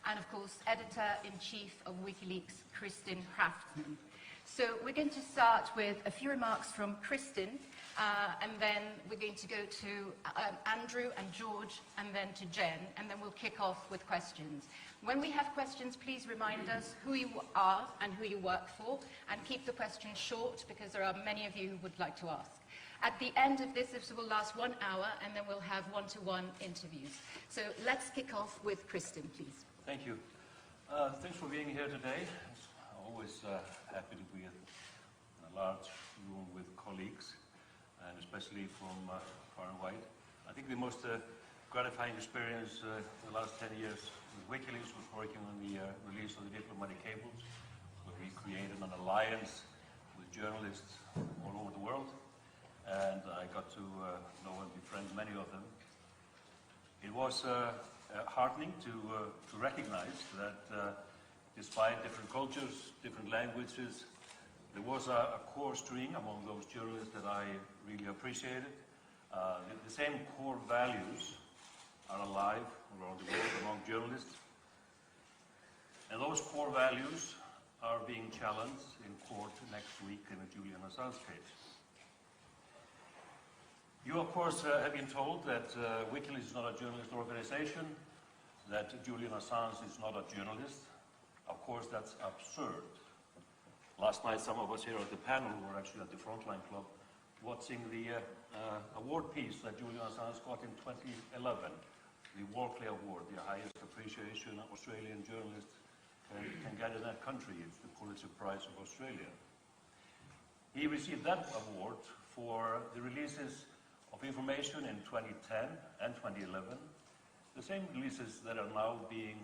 and of course, Editor-in-Chief of WikiLeaks, Kristin Hrafton. So we're going to start with a few remarks from Kristin, and then we're going to go to Andrew and George, and then to Jen, and then we'll kick off with questions. When we have questions, please remind us who you are and who you work for, and keep the questions short, because there are many of you who would like to ask. At the end of this will last 1 hour, and then we'll have one-to-one interviews. So let's kick off with Kristin, please. Thank you. Thanks for being here today. I'm always happy to be in a large room with colleagues, and especially from far and wide. I think the most gratifying experience in the last 10 years with WikiLeaks was working on the release of the diplomatic cables, where we created an alliance with journalists all over the world, and I got to know and befriend many of them. It was heartening to recognize that despite different cultures, different languages, there was a core string among those journalists that I really appreciated. The same core values are alive around the world among journalists. And those core values are being challenged in court next week in the Julian Assange case. You, of course, have been told that WikiLeaks is not a journalist organization, that Julian Assange is not a journalist. Of course, that's absurd. Last night, some of us here at the panel were actually at the Frontline Club watching the award piece that Julian Assange got in 2011, the Walkley Award, the highest appreciation an Australian journalist can get in that country. It's the Pulitzer Prize of Australia. He received that award for the releases of information in 2010 and 2011, the same releases that are now being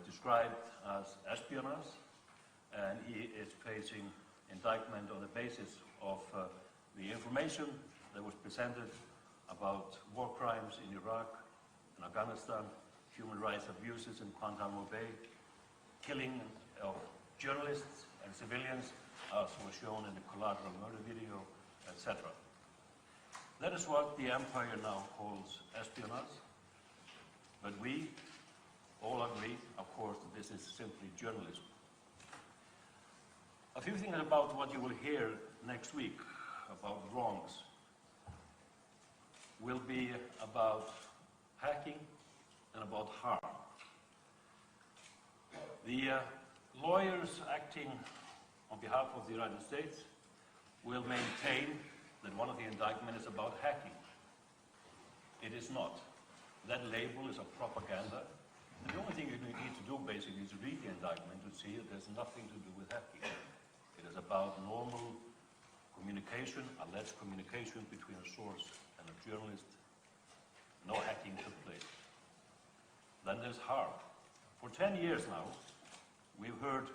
described as espionage, and he is facing indictment on the basis of the information that was presented about war crimes in Iraq and Afghanistan, human rights abuses in Guantanamo Bay, killing of journalists and civilians, as was shown in the collateral murder video, etc. That is what the empire now calls espionage, but we all agree, of course, that this is simply journalism. A few things about what you will hear next week about wrongs will be about hacking and about harm. The lawyers acting on behalf of the United States will maintain that one of the indictments is about hacking. It is not. That label is a propaganda. And the only thing you need to do basically is read the indictment to see that there's nothing to do with hacking. It is about normal communication, alleged communication between a source and a journalist. No hacking took place. Then there's harm. For 10 years now, we've heard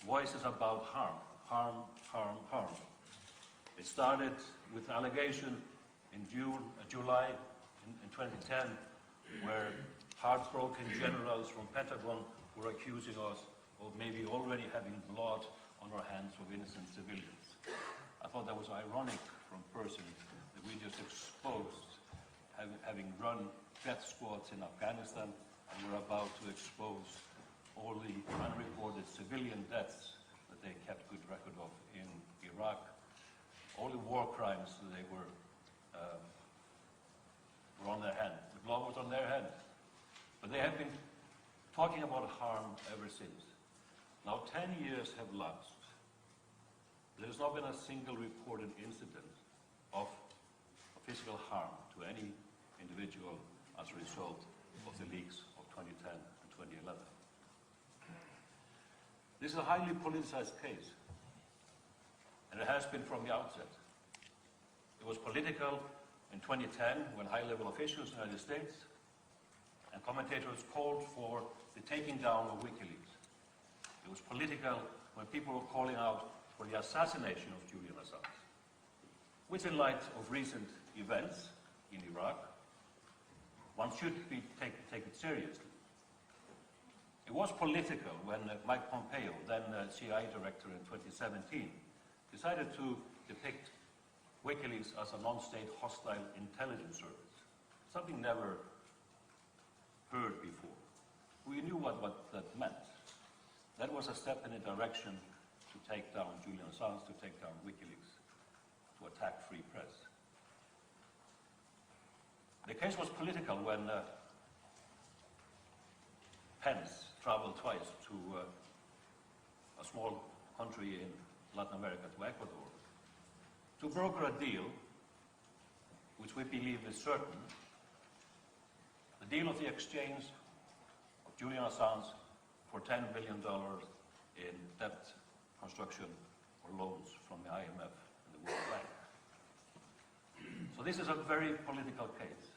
voices about harm, harm, harm, harm. It started with an allegation in July in 2010, where heartbroken generals from Pentagon were accusing us of maybe already having blood on our hands of innocent civilians. I thought that was ironic from person that we just exposed, having run death squads in Afghanistan, and we're about to expose all the unreported civilian deaths that they kept good record of in Iraq, all the war crimes that they were on their hands. The blood was on their hands. But they have been talking about harm ever since. Now 10 years have lapsed. There has not been a single reported incident of physical harm to any individual as a result of the leaks of 2010 and 2011. This is a highly politicized case, and it has been from the outset. It was political in 2010 when high-level officials in the United States and commentators called for the taking down of WikiLeaks. It was political when people were calling out for the assassination of Julian Assange, which in light of recent events in Iraq, one should take it seriously. It was political when Mike Pompeo, then CIA director in 2017, decided to depict WikiLeaks as a non-state hostile intelligence service, something never heard before. We knew what that meant. That was a step in a direction to take down Julian Assange, to take down WikiLeaks, to attack free press. The case was political when Pence traveled twice to a small country in Latin America, to Ecuador, to broker a deal which we believe is certain, the deal of the exchange of Julian Assange for $10 billion in debt construction or loans from the IMF and the World Bank. So this is a very political case.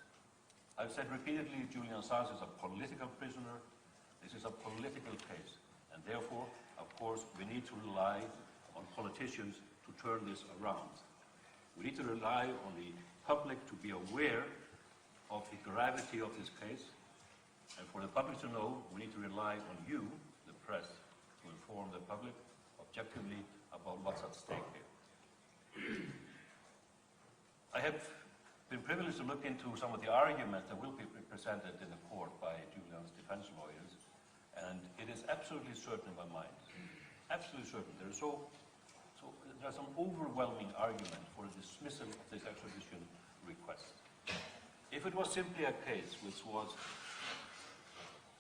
I've said repeatedly, Julian Assange is a political prisoner. This is a political case. And therefore, of course, we need to rely on politicians to turn this around. We need to rely on the public to be aware of the gravity of this case. And for the public to know, we need to rely on you, the press, to inform the public objectively about what's at stake here. I have been privileged to look into some of the arguments that will be presented in the court by Julian's defense lawyers, and it is absolutely certain in my mind, absolutely certain, there's an overwhelming argument for the dismissal of this extradition request. If it was simply a case which was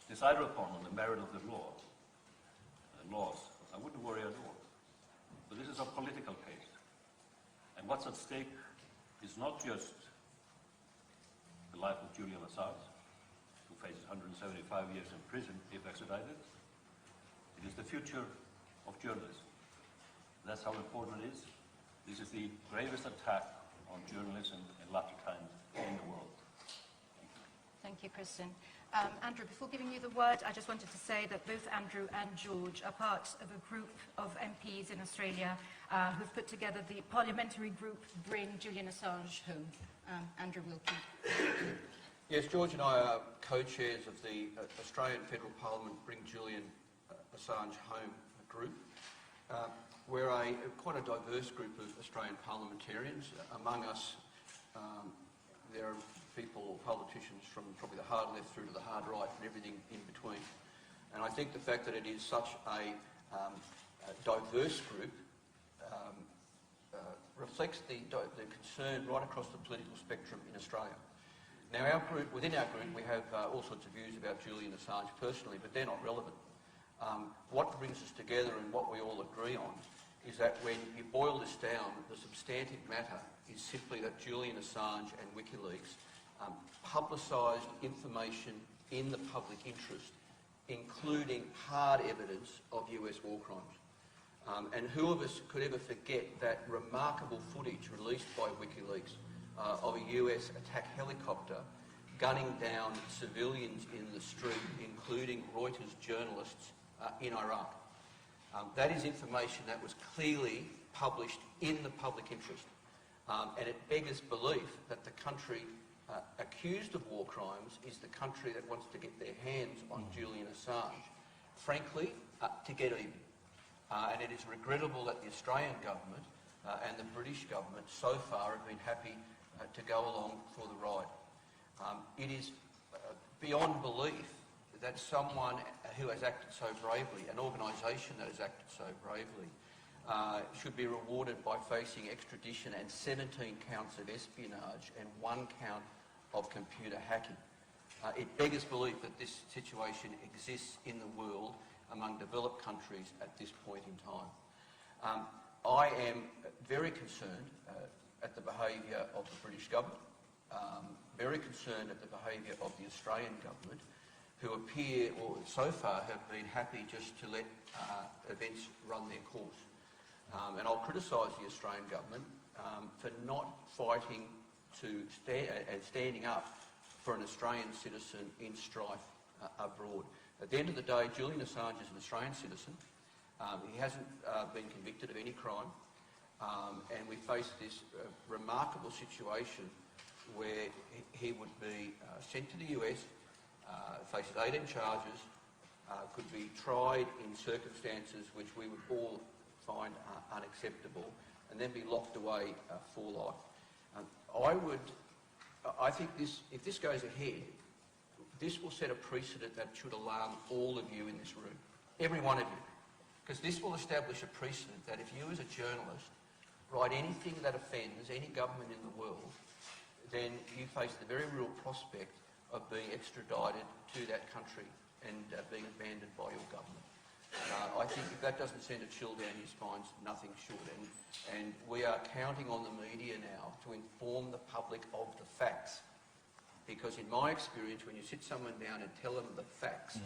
decided upon on the merit of the laws, I wouldn't worry at all. But this is a political case. And what's at stake is not just the life of Julian Assange, who faces 175 years in prison if extradited. It is the future of journalism. That's how important it is. This is the gravest attack on journalism in latter times in the world. Thank you, Kristen. Andrew, before giving you the word, I just wanted to say that both Andrew and George are part of a group of MPs in Australia who've put together the parliamentary group Bring Julian Assange Home. Andrew Wilkie. Yes, George and I are co-chairs of the Australian Federal Parliament Bring Julian Assange Home group. We're quite a diverse group of Australian parliamentarians. Among us, there are people, politicians from probably the hard left through to the hard right and everything in between. And I think the fact that it is such a diverse group reflects the concern right across the political spectrum in Australia. Now, within our group, we have all sorts of views about Julian Assange personally, but they're not relevant. What brings us together and what we all agree on is that when you boil this down, the substantive matter is simply that Julian Assange and WikiLeaks publicised information in the public interest, including hard evidence of US war crimes. And who of us could ever forget that remarkable footage released by WikiLeaks of a US attack helicopter gunning down civilians in the street, including Reuters journalists in Iraq. That is information that was clearly published in the public interest. And it beggars belief that the country accused of war crimes is the country that wants to get their hands on Julian Assange, frankly, to get even. And it is regrettable that the Australian government and the British government so far have been happy to go along for the ride. It is beyond belief that someone who has acted so bravely, an organisation that has acted so bravely, should be rewarded by facing extradition and 17 counts of espionage and 1 count of computer hacking. It beggars belief that this situation exists in the world among developed countries at this point in time. I am very concerned at the behaviour of the British government, very concerned at the behaviour of the Australian government, who appear, or so far have been happy just to let events run their course. And I'll criticise the Australian government for not fighting and standing up for an Australian citizen in strife abroad. At the end of the day, Julian Assange is an Australian citizen. He hasn't been convicted of any crime. And we face this remarkable situation where he would be sent to the US, faces 18 charges, could be tried in circumstances which we would all find unacceptable, and then be locked away for life. I think if this goes ahead, this will set a precedent that should alarm all of you in this room, every one of you, because this will establish a precedent that if you as a journalist write anything that offends any government in the world, then you face the very real prospect of being extradited to that country and being abandoned by your government. I think if that doesn't send a chill down your spines, nothing should. And we are counting on the media now to inform the public of the facts. Because in my experience, when you sit someone down and tell them the facts,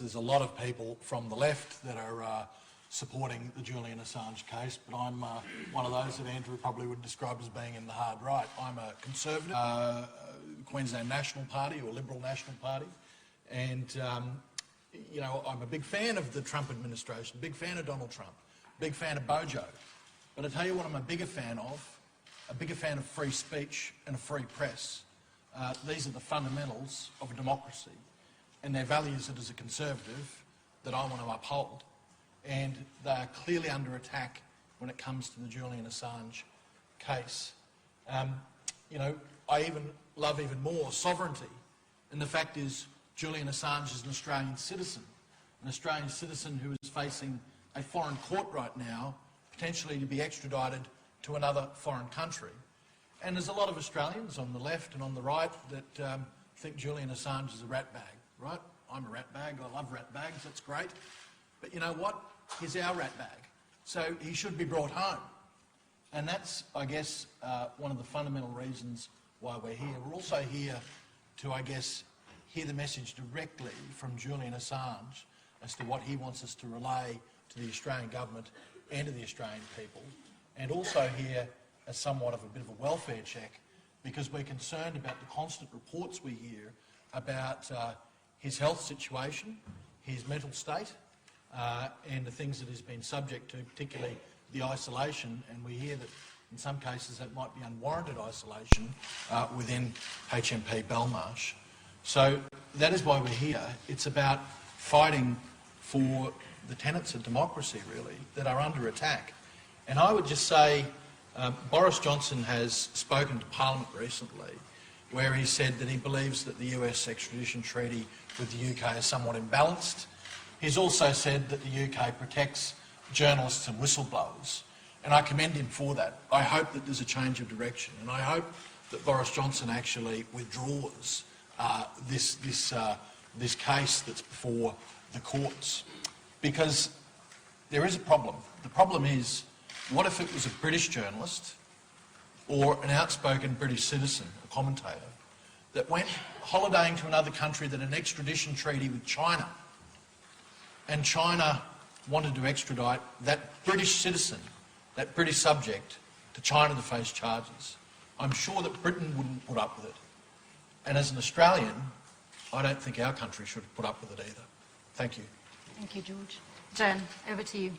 There's a lot of people from the left that are supporting the Julian Assange case, but I'm one of those that Andrew probably would describe as being in the hard right. I'm a Conservative, Queensland National Party or Liberal National Party, and you know, I'm a big fan of the Trump administration, big fan of Donald Trump, big fan of Bojo. But I tell you what I'm a bigger fan of free speech and a free press. These are the fundamentals of a democracy, and they're values that as a Conservative that I want to uphold. And they are clearly under attack when it comes to the Julian Assange case. You know, I even love even more sovereignty. And the fact is, Julian Assange is an Australian citizen who is facing a foreign court right now, potentially to be extradited to another foreign country. And there's a lot of Australians on the left and on the right that think Julian Assange is a rat bag, right? I'm a rat bag, I love rat bags, that's great. But you know what? He's our rat bag. So he should be brought home. And that's, I guess, one of the fundamental reasons why we're here. We're also here to, I guess, hear the message directly from Julian Assange as to what he wants us to relay to the Australian government and to the Australian people. And also here as somewhat of a bit of a welfare check, because we're concerned about the constant reports we hear about his health situation, his mental state, and the things that he's been subject to, particularly the isolation, and we hear that in some cases that might be unwarranted isolation within HMP Belmarsh. So that is why we're here. It's about fighting for the tenets of democracy, really, that are under attack. And I would just say Boris Johnson has spoken to Parliament recently where he said that he believes that the US extradition treaty with the UK is somewhat imbalanced. He's also said that the UK protects journalists and whistleblowers, and I commend him for that. I hope that there's a change of direction, and I hope that Boris Johnson actually withdraws this case that's before the courts, because there is a problem. The problem is, what if it was a British journalist or an outspoken British citizen, a commentator, that went holidaying to another country that had an extradition treaty with China, and China wanted to extradite that British citizen, that British subject, to China to face charges? I'm sure that Britain wouldn't put up with it. And as an Australian, I don't think our country should put up with it either. Thank you. Thank you, George. Jen, over to you.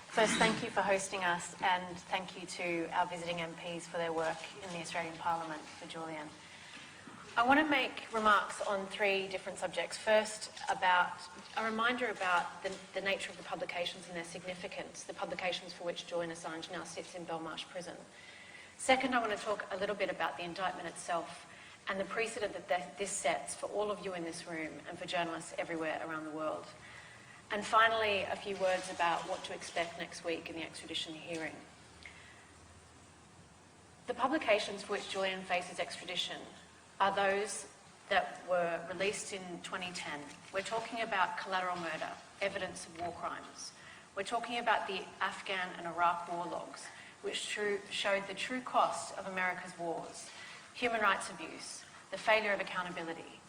First, thank you for hosting us, and thank you to our visiting MPs for their work in the Australian Parliament for Julian. I want to make remarks on three different subjects. First, about a reminder about the nature of the publications and their significance, the publications for which Julian Assange now sits in Belmarsh Prison. Second, I want to talk a little bit about the indictment itself and the precedent that this sets for all of you in this room and for journalists everywhere around the world. And finally, a few words about what to expect next week in the extradition hearing. The publications for which Julian faces extradition are those that were released in 2010. We're talking about collateral murder, evidence of war crimes. We're talking about the Afghan and Iraq war logs, which showed the true cost of America's wars, human rights abuse, the failure of accountability.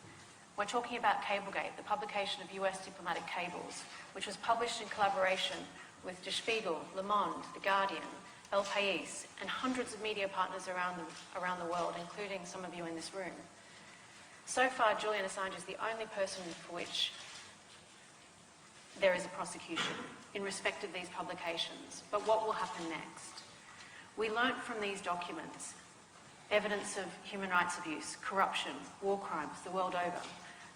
We're talking about Cablegate, the publication of US diplomatic cables, which was published in collaboration with Der Spiegel, Le Monde, The Guardian, El País, and hundreds of media partners around the world, including some of you in this room. So far, Julian Assange is the only person for which there is a prosecution in respect of these publications. But what will happen next? We learnt from these documents evidence of human rights abuse, corruption, war crimes the world over,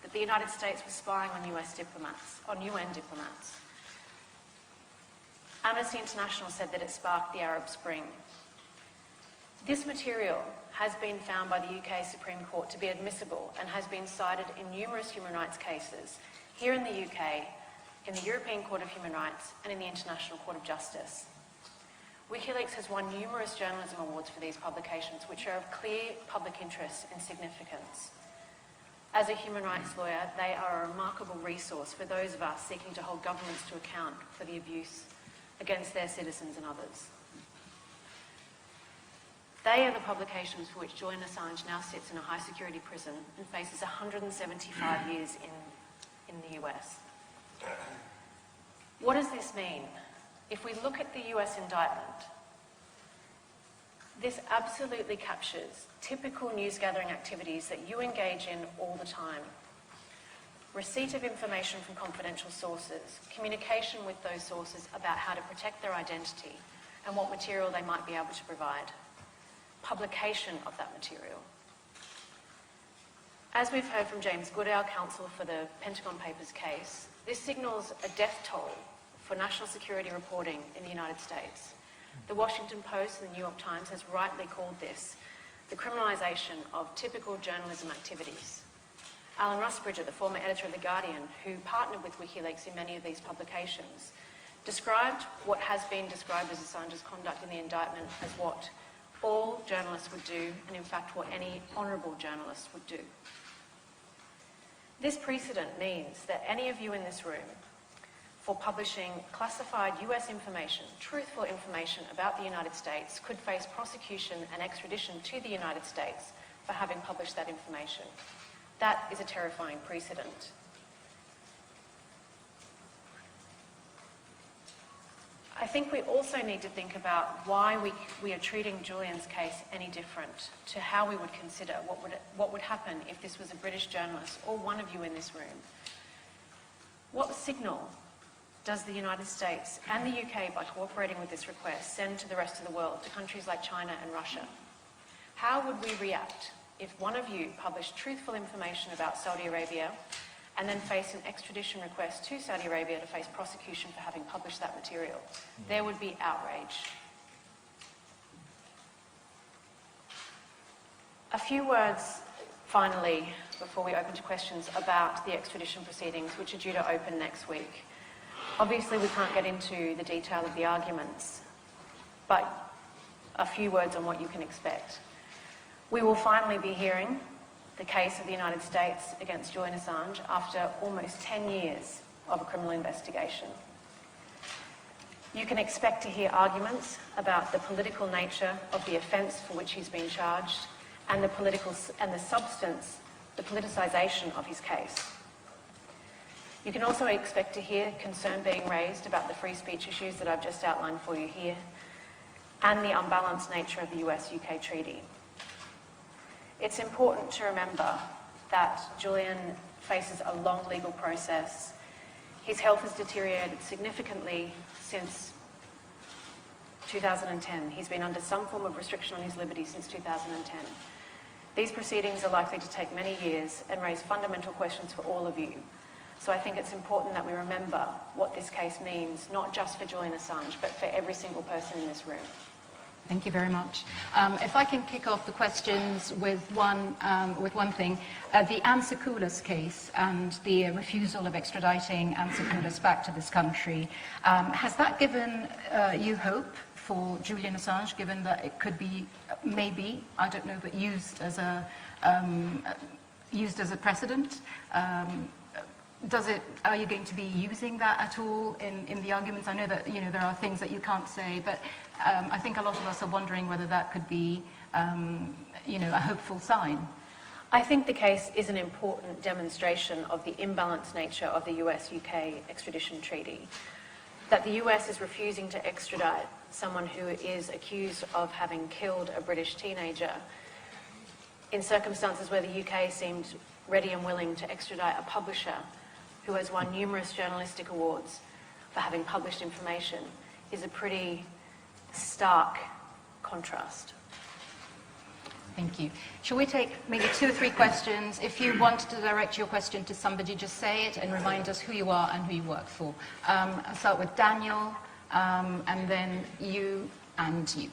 that the United States was spying on UN diplomats. Amnesty International said that it sparked the Arab Spring. This material has been found by the UK Supreme Court to be admissible and has been cited in numerous human rights cases here in the UK, in the European Court of Human Rights and in the International Court of Justice. WikiLeaks has won numerous journalism awards for these publications, which are of clear public interest and significance. As a human rights lawyer, they are a remarkable resource for those of us seeking to hold governments to account for the abuse against their citizens and others. They are the publications for which Julian Assange now sits in a high security prison and faces 175 years in the US. What does this mean? If we look at the US indictment, this absolutely captures typical news gathering activities that you engage in all the time. Receipt of information from confidential sources, communication with those sources about how to protect their identity and what material they might be able to provide, publication of that material. As we've heard from James Goodale, counsel for the Pentagon Papers case, this signals a death toll for national security reporting in the United States. The Washington Post and the New York Times has rightly called this the criminalisation of typical journalism activities. Alan Rusbridger, the former editor of The Guardian, who partnered with WikiLeaks in many of these publications, described what has been described as Assange's conduct in the indictment as what all journalists would do, and in fact what any honourable journalist would do. This precedent means that any of you in this room, for publishing classified US information, truthful information about the United States, could face prosecution and extradition to the United States for having published that information. That is a terrifying precedent. I think we also need to think about why we are treating Julian's case any different to how we would consider what would happen if this was a British journalist or one of you in this room. What signal does the United States and the UK, by cooperating with this request, send to the rest of the world, to countries like China and Russia? How would we react if one of you published truthful information about Saudi Arabia and then face an extradition request to Saudi Arabia to face prosecution for having published that material? There would be outrage. A few words, finally, before we open to questions, about the extradition proceedings, which are due to open next week. Obviously, we can't get into the detail of the arguments, but a few words on what you can expect. We will finally be hearing the case of the United States against Julian Assange after almost 10 years of a criminal investigation. You can expect to hear arguments about the political nature of the offence for which he's been charged and the substance, the politicisation of his case. You can also expect to hear concern being raised about the free speech issues that I've just outlined for you here and the unbalanced nature of the US-UK treaty. It's important to remember that Julian faces a long legal process. His health has deteriorated significantly since 2010. He's been under some form of restriction on his liberty since 2010. These proceedings are likely to take many years and raise fundamental questions for all of you. So I think it's important that we remember what this case means, not just for Julian Assange, but for every single person in this room. Thank you very much. If I can kick off the questions with one thing. The Ansakoulas case and the refusal of extraditing Ansakoulas back to this country, has that given you hope for Julian Assange, given that it could be, maybe, I don't know, but used as a precedent? Are you going to be using that at all in the arguments? I know that there are things that you can't say, but I think a lot of us are wondering whether that could be a hopeful sign. I think the case is an important demonstration of the imbalanced nature of the US-UK extradition treaty. That the US is refusing to extradite someone who is accused of having killed a British teenager in circumstances where the UK seemed ready and willing to extradite a publisher who has won numerous journalistic awards for having published information is a pretty stark contrast. Thank you. Shall we take maybe 2 or 3 questions? If you want to direct your question to somebody, just say it and remind us who you are and who you work for. I'll start with Daniel, and then you and you.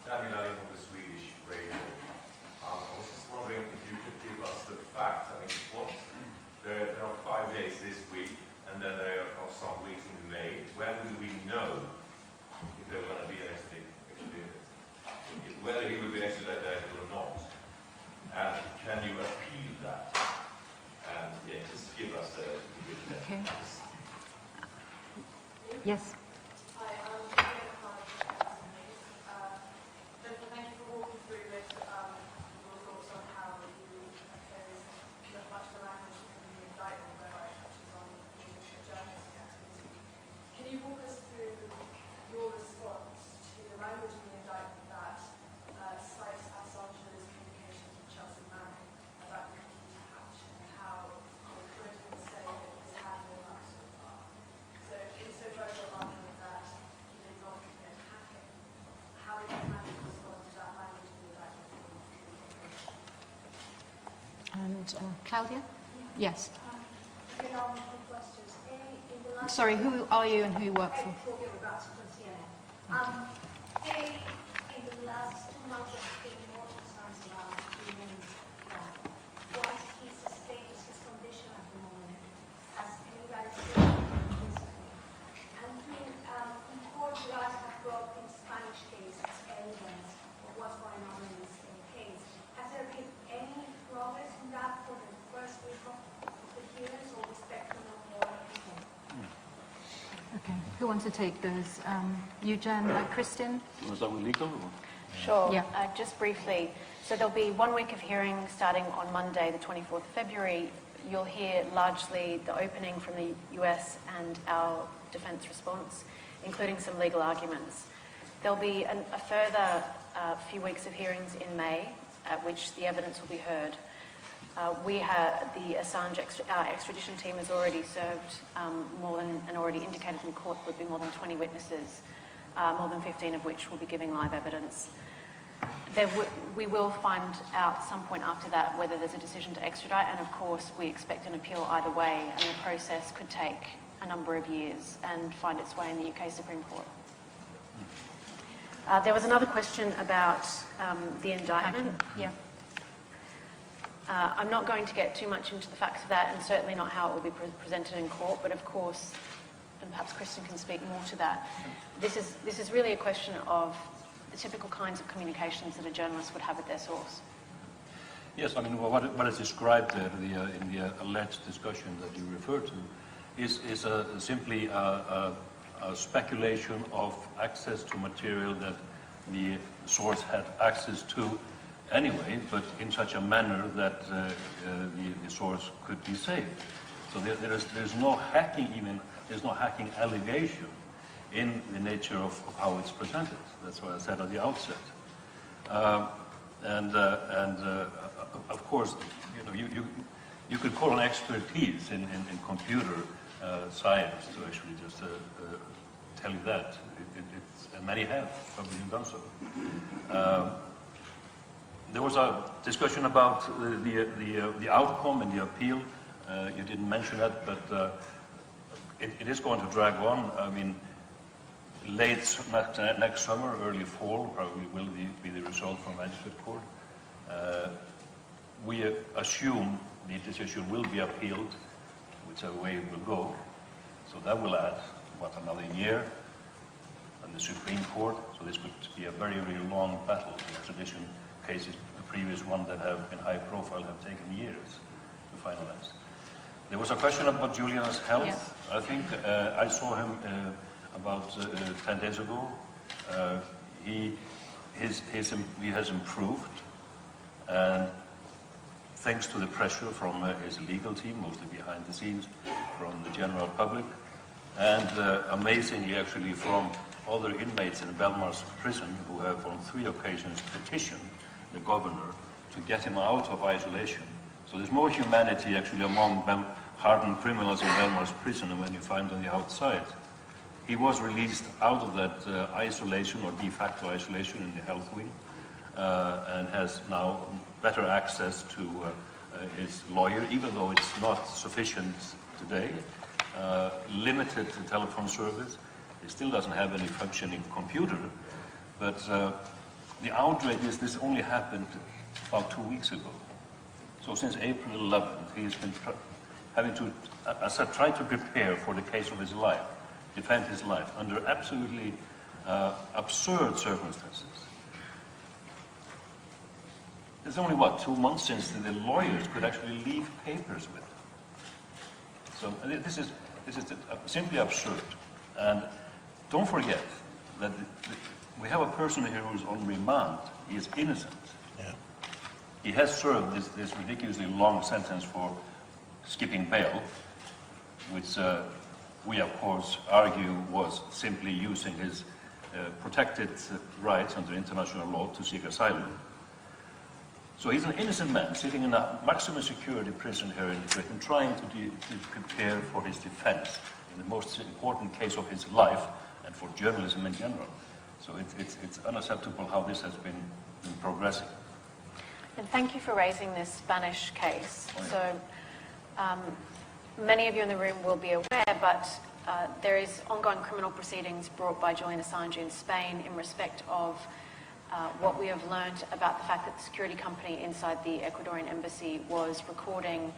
Daniel Allen from the Swedish radio. I was just wondering if you could give us the facts. I mean, there are 5 days this week, and then there are some weeks in May. When will we know if there are going to be an extradition? Whether he will be extradited or not? And can you appeal that? And yeah, just give us a Okay. Yes. Hi, I'm thank you for walking through with your thoughts on how you look much of the language in the indictment where it touches on leadership journalistic activity. Can you walk us through your response to the language in the indictment that cites Assange's communications with Chelsea Manning about the computer hatch and how the Caribbean say that he's had all that so far? So insofar as you're arguing that he did not commit hacking, how did you manage to respond to that language in the indictment? And Claudia? Yes. Questions. Sorry, who are you and who you work for? In the last 2 months, there's been more concerns around humans. What is the status, his condition at the moment? Has anybody seen him recently? And in court, you guys have brought in Spanish case as evidence of what's going on in this case. Has there been any progress in that for the first week of the hearings, or expect to know more people? Okay. Who wants to take those? You, Jen, Kristin? Was that with legal? Sure. Yeah. Just briefly, so there'll be 1 week of hearings starting on Monday, the 24th of February. You'll hear largely the opening from the US and our defence response, including some legal arguments. There'll be a further few weeks of hearings in May, at which the evidence will be heard. The Assange extradition team has already served more than, and already indicated in court would be more than 20 witnesses, more than 15 of which will be giving live evidence. We will find out some point after that whether there's a decision to extradite, and of course we expect an appeal either way, and the process could take a number of years and find its way in the UK Supreme Court. There was another question about the indictment. Yeah. I'm not going to get too much into the facts of that, and certainly not how it will be presented in court, but of course, and perhaps Kristin can speak more to that, this is really a question of the typical kinds of communications that a journalist would have with their source. Yes, I mean, what is described there in the alleged discussion that you refer to is simply a speculation of access to material that the source had access to anyway, but in such a manner that the source could be saved. So there's no hacking there's no hacking allegation in the nature of how it's presented. That's what I said at the outset. Of course, you could call an expertise in computer science to actually just tell you that. And many have probably done so. There was a discussion about the outcome and the appeal. You didn't mention that, but it is going to drag on. I mean, late next summer, early fall, probably will be the result from magistrate court. We assume the decision will be appealed, whichever way it will go. So that will add, another year in the Supreme Court. So this could be a very, very long battle. The extradition cases, the previous one that have been high profile, have taken years to finalize. There was a question about Julian's health. Yeah. I think I saw him about 10 days ago. He has improved, and thanks to the pressure from his legal team, mostly behind the scenes, from the general public, and amazingly actually from other inmates in Belmarsh prison who have on 3 occasions petitioned the governor to get him out of isolation. So there's more humanity actually among hardened criminals in Belmarsh prison than when you find on the outside. He was released out of that isolation or de facto isolation in the health wing and has now better access to his lawyer, even though it's not sufficient today. Limited telephone service. He still doesn't have any functioning computer, but the outrage is this only happened about 2 weeks ago. So since April 11th, he's been having to, as I tried to prepare for the case of his life, defend his life under absolutely absurd circumstances. It's only, 2 months since the lawyers could actually leave papers with him. So this is simply absurd. And don't forget that we have a person here who is on remand. He is innocent. Yeah. He has served this ridiculously long sentence for skipping bail, which we, of course, argue was simply using his protected rights under international law to seek asylum. So he's an innocent man sitting in a maximum security prison here in Britain, trying to prepare for his defense in the most important case of his life and for journalism in general. So it's unacceptable how this has been progressing. And thank you for raising this Spanish case. So many of you in the room will be aware, but there is ongoing criminal proceedings brought by Julian Assange in Spain in respect of what we have learned about the fact that the security company inside the Ecuadorian embassy was recording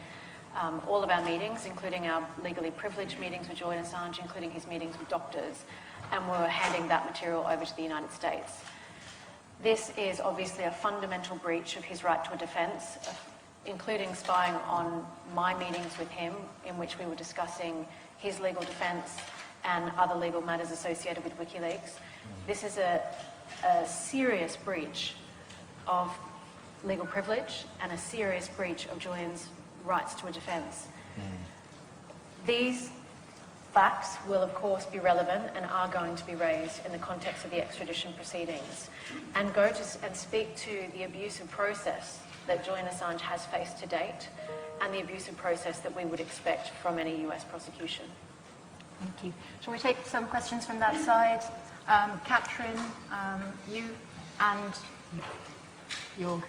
all of our meetings, including our legally privileged meetings with Julian Assange, including his meetings with doctors, and were handing that material over to the United States. This is obviously a fundamental breach of his right to a defense, including spying on my meetings with him, in which we were discussing his legal defense and other legal matters associated with WikiLeaks. This is a serious breach of legal privilege and a serious breach of Julian's rights to a defense. These facts will, of course, be relevant and are going to be raised in the context of the extradition proceedings and speak to the abusive process that Julian Assange has faced to date and the abusive process that we would expect from any US prosecution. Thank you. Shall we take some questions from that side? Catherine, you and your...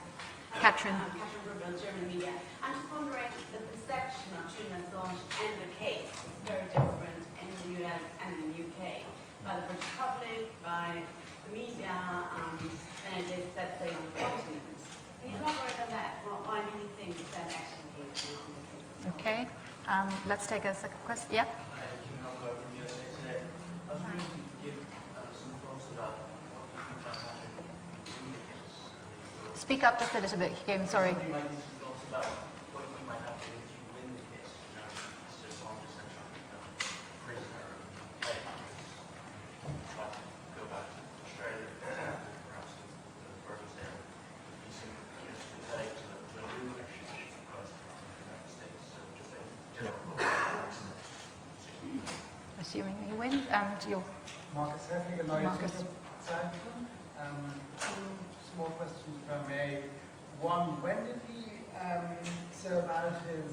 Catherine. Catherine Rubin, German media. I'm just wondering, the perception of Julian Assange and the case is very different in the US and in the UK. By the British public, by the media, and it is, let's say, on the continent. Can you elaborate on that? Why do you think that actually is on the case? Okay. Let's take a second question. Yeah. Speak up just a little bit, Kim, sorry. Assuming you win, and you'll... Marcus Heffiger, Marcus. Zeitung. Two small questions, if I may. One, when did he serve out his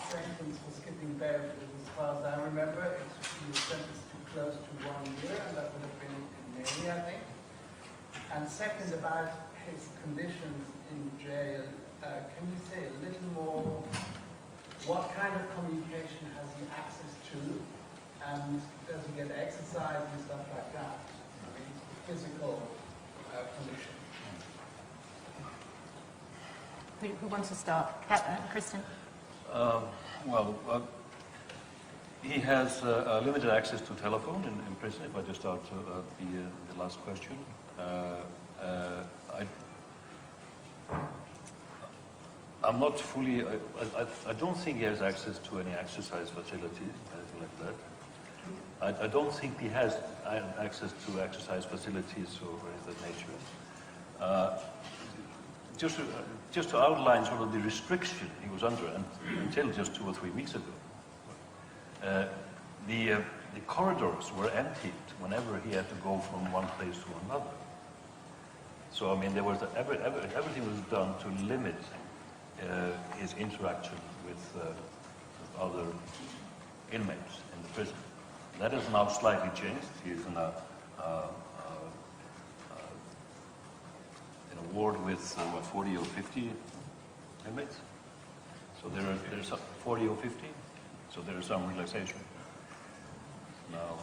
sentence for skipping bail? Because as far as I remember, he was sentenced to close to 1 year, and that would have been in May, I think. And second, about his conditions in jail, can you say a little more? What kind of communication has he access to? And does he get exercise and stuff like that? I mean, physical condition. Who wants to start? Kristen? He has limited access to telephone in prison, if I just start the last question. I'm not fully, I don't think he has access to any exercise facilities, anything like that. I don't think he has access to exercise facilities or anything of that nature. Just to outline sort of the restriction he was under until just 2 or 3 weeks ago. The corridors were emptied whenever he had to go from one place to another. So I mean, there was everything was done to limit his interaction with other inmates in the prison. That is now slightly changed. He is in a ward with 40 or 50 inmates. So there's 40 or 50. So there is some relaxation now.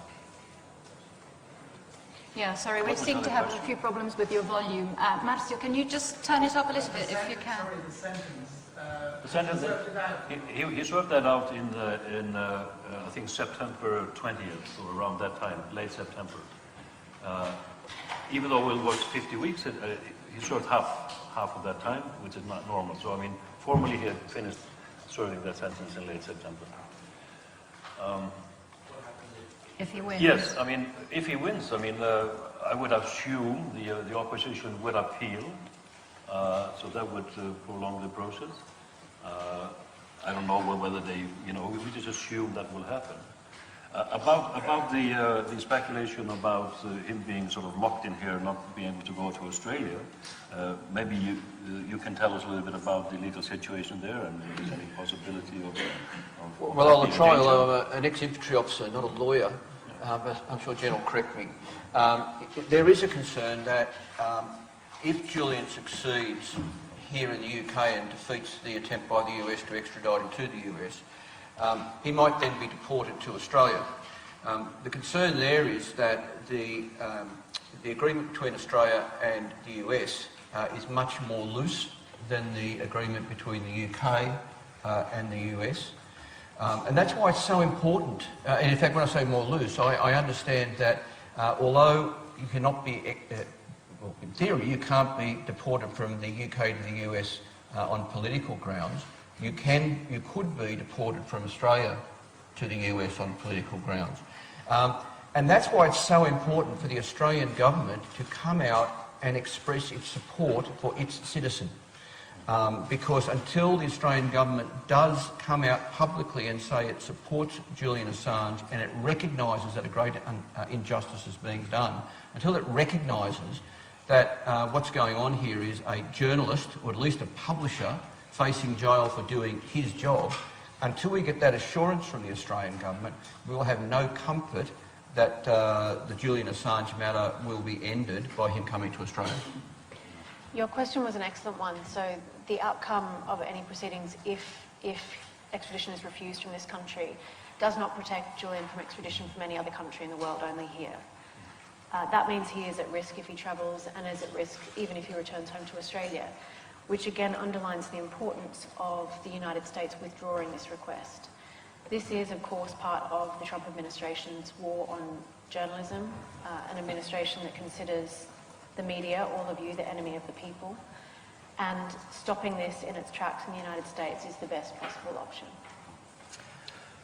Yeah, sorry, we What was seem the to have question? a few problems with your volume. Marcio, can you just turn it up a little bit if you can? Sorry, the sentence. The sentence, served it out. he served that out in I think September 20th or around that time, late September. Even though it was 50 weeks, he served half of that time, which is not normal. So I mean, formally he had finished serving that sentence in late September. If he wins. Yes, I mean, if he wins, I mean, I would assume the opposition would appeal, so that would prolong the process. I don't know whether they, we just assume that will happen. About the speculation about him being sort of locked in here, not being able to go to Australia, maybe you can tell us a little bit about the legal situation there and if there's any possibility of Well, I'll being try, danger. although I'm an ex-infantry officer, not a lawyer, but I'm sure Jen will correct me. There is a concern that if Julian succeeds here in the UK and defeats the attempt by the US to extradite him to the US, he might then be deported to Australia. The concern there is that the agreement between Australia and the US is much more loose than the agreement between the UK and the US. And that's why it's so important. And in fact, when I say more loose, I understand that although you cannot be, well, in theory, you can't be deported from the UK to the US on political grounds. You could be deported from Australia to the US on political grounds. And that's why it's so important for the Australian government to come out and express its support for its citizen. Because until the Australian government does come out publicly and say it supports Julian Assange and it recognises that a great injustice is being done, until it recognises that what's going on here is a journalist, or at least a publisher, facing jail for doing his job, until we get that assurance from the Australian government, we will have no comfort that the Julian Assange matter will be ended by him coming to Australia. Your question was an excellent one. So the outcome of any proceedings, if extradition is refused from this country, does not protect Julian from extradition from any other country in the world, only here. That means he is at risk if he travels and is at risk even if he returns home to Australia, which again underlines the importance of the United States withdrawing this request. This is, of course, part of the Trump administration's war on journalism, an administration that considers the media, all of you, the enemy of the people, and stopping this in its tracks in the United States is the best possible option.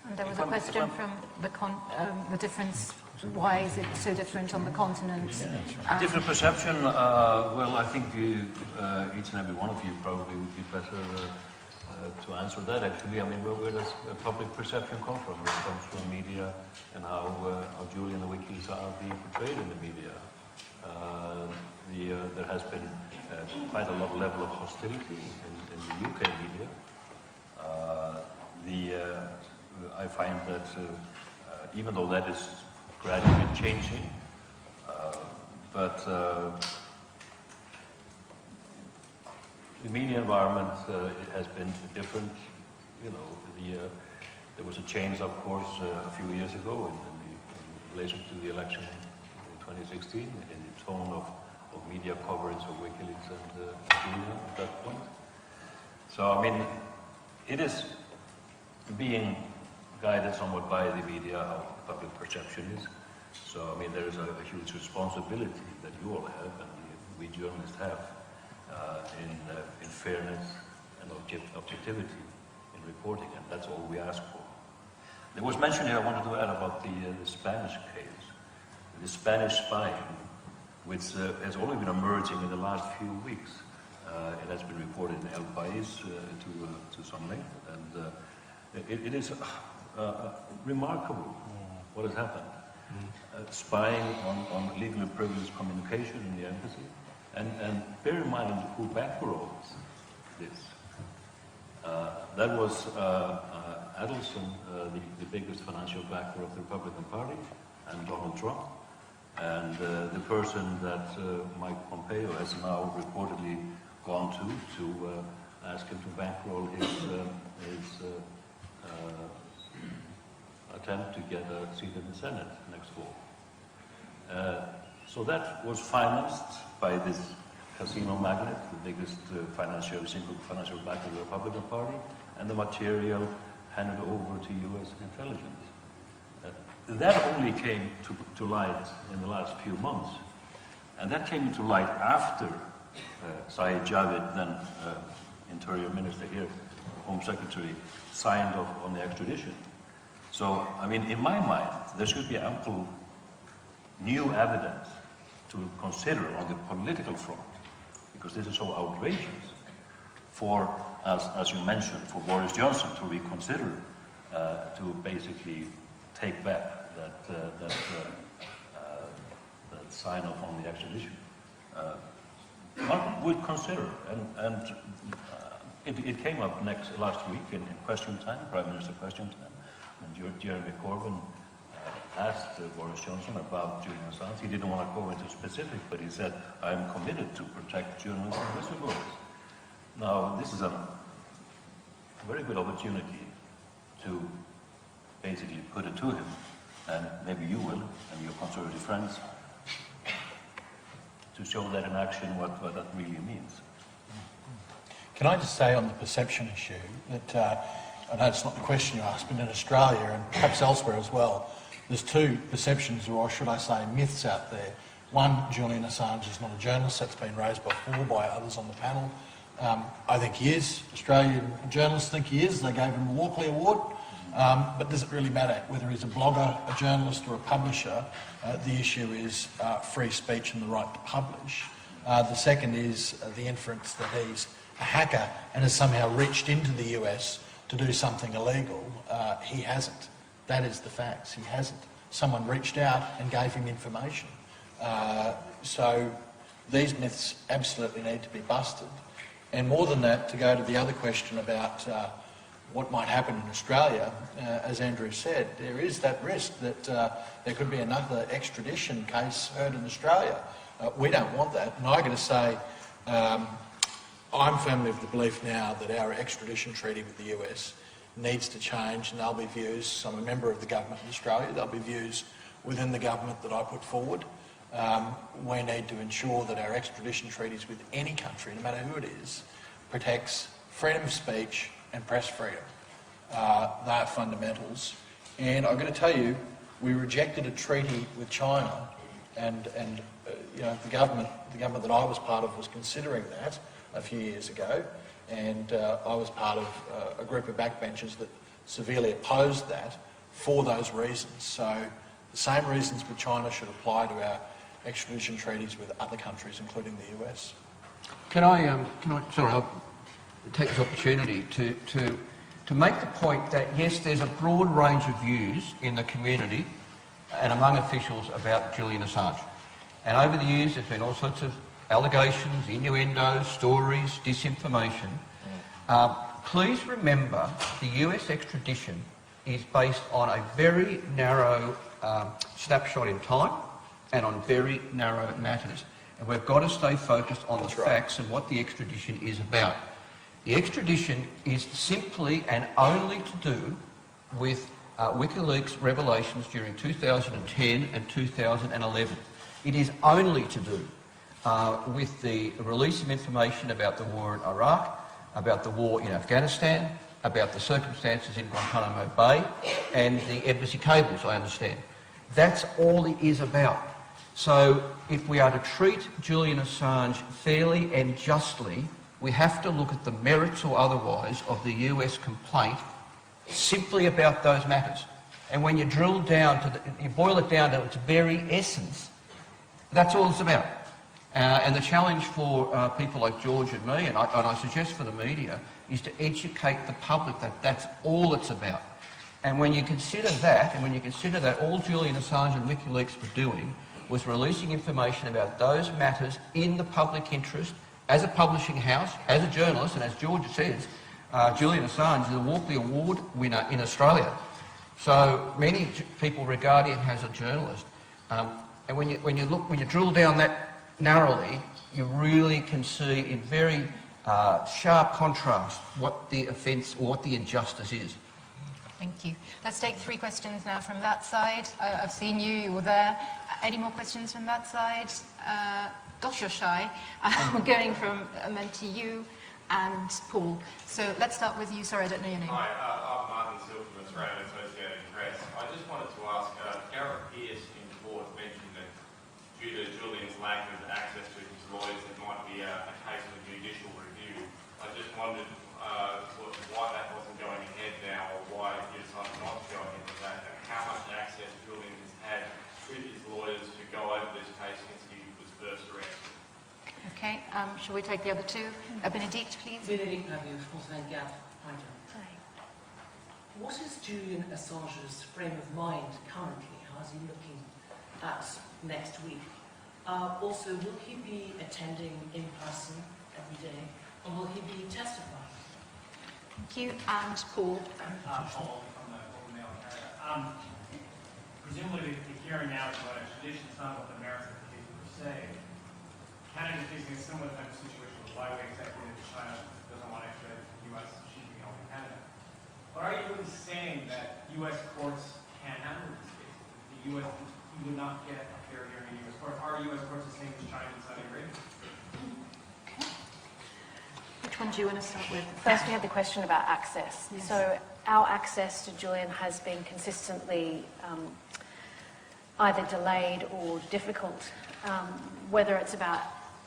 And there was a question from the difference. Why is it so different on the continent? Different perception, well, I think each and every one of you probably would be better to answer that, actually. I mean, where does public perception come from? It comes from media and how Julian and the WikiLeaks are being portrayed in the media. There has been quite a level of hostility in the UK media. I find that even though that is gradually changing, but the media environment it has been different. There was a change, of course, a few years ago in relation to the election in 2016, in the tone of media coverage of WikiLeaks and Julian at that point. So, I mean, it is being guided somewhat by the media, how public perception is. So, I mean, there is a huge responsibility that you all have, and we journalists have, in fairness and objectivity in reporting, and that's all we ask for. There was mention here, I wanted to add about the Spanish case, the Spanish spying, which has only been emerging in the last few weeks. It has been reported in El País to some length, and it is remarkable what has happened. Spying on legally privileged communication in the embassy, and bear in mind who bankrolled this. That was Adelson, the biggest financial backer of the Republican Party, and Donald Trump. And the person that Mike Pompeo has now reportedly gone to ask him to bankroll his attempt to get a seat in the Senate next fall. So that was financed by this casino magnate, the biggest single financial backer of the Republican Party, and the material handed over to U.S. intelligence. That only came to light in the last few months, and that came to light after Saeed Javid, then Interior Minister here, Home Secretary, signed off on the extradition. So, I mean, in my mind, there should be ample new evidence to consider on the political front, because this is so outrageous, for, as you mentioned, for Boris Johnson to reconsider, to basically take back that sign-off on the extradition. One would consider, and it came up last week in question time, Prime Minister question time, and Jeremy Corbyn asked Boris Johnson about Julian Assange. He didn't want to go into specifics, but he said, "I am committed to protect journalists and whistleblowers." Now, this is a very good opportunity to basically put it to him, and maybe you will, and your conservative friends, to show that in action what that really means. Can I just say on the perception issue that, I know it's not the question you asked, but in Australia and perhaps elsewhere as well, there's two perceptions, or should I say myths out there. One, Julian Assange is not a journalist. That's been raised before by others on the panel. I think he is. Australian journalists think he is. They gave him the Walkley Award. But does it really matter whether he's a blogger, a journalist or a publisher? The issue is free speech and the right to publish. The second is the inference that he's a hacker and has somehow reached into the US to do something illegal. He hasn't. That is the facts. He hasn't. Someone reached out and gave him information. So these myths absolutely need to be busted. And more than that, to go to the other question about what might happen in Australia, as Andrew said, there is that risk that there could be another extradition case heard in Australia. We don't want that. And I've got to say, I'm firmly of the belief now that our extradition treaty with the US needs to change, and there'll be views. I'm a member of the government in Australia. There'll be views within the government that I put forward. We need to ensure that our extradition treaties with any country, no matter who it is, protects freedom of speech and press freedom. They are fundamentals. And I've got to tell you, we rejected a treaty with China, and you know, the government that I was part of was considering that a few years ago, and I was part of a group of backbenchers that severely opposed that for those reasons. So the same reasons with China should apply to our extradition treaties with other countries, including the US. Can I sorry, I'll take this opportunity to make the point that yes, there's a broad range of views in the community and among officials about Julian Assange. And over the years, there's been all sorts of allegations, innuendos, stories, disinformation. Please remember the US extradition is based on a very narrow snapshot in time and on very narrow matters. And we've got to stay focused on the facts and what the extradition is about. The extradition is simply and only to do with WikiLeaks revelations during 2010 and 2011. It is only to do with the release of information about the war in Iraq, about the war in Afghanistan, about the circumstances in Guantanamo Bay, and the embassy cables, I understand. That's all it is about. So if we are to treat Julian Assange fairly and justly, we have to look at the merits or otherwise of the US complaint simply about those matters. And when you drill down to you boil it down to its very essence, that's all it's about. And the challenge for people like George and me, and I suggest for the media, is to educate the public that that's all it's about. And when you consider that, all Julian Assange and WikiLeaks were doing was releasing information about those matters in the public interest, as a publishing house, as a journalist, and as George says, Julian Assange is a Walkley Award winner in Australia. So many people regard him as a journalist. And when you drill down that narrowly, you really can see in very sharp contrast what the offence or what the injustice is. Thank you. Let's take 3 questions now from that side. I've seen you, you were there. Any more questions from that side? Gosh, you're shy. We're going from men to you and Paul. So let's start with you. Sorry, I don't know your name. Hi, I'm Martin Silk from Australian Associated Press. I just wanted to ask, Gareth Pearce in court mentioned that due to Julian's lack of access to his lawyers, it might be a case of judicial review. I just wondered why that wasn't going ahead now, or why you decided not to go ahead with that, and how much access Julian has had to his lawyers to go over this case since he was first arrested. Okay, shall we take the other 2? Benedict, please. Benedict Pavio, France 24. Hi, John. Hi. What is Julian Assange's frame of mind currently? How is he looking at next week? Also, will he be attending in person every day, or will he be testifying? Thank you. And Paul. Paul from the Golden Mail Canada. Presumably, the hearing now is about extradition. It's not about the merits of the case per se. Canada is facing a similar type of situation with Huawei accepting that China doesn't want to extradite the U.S. She's being held in Canada. But are you really saying that U.S. courts can't handle this case? The U.S. you would not get a fair hearing in U.S. courts. Are U.S. courts the same as China and Saudi Arabia? Okay. Which one do you want to start with? First, we had the question about access. Yes. So our access to Julian has been consistently either delayed or difficult, whether it's about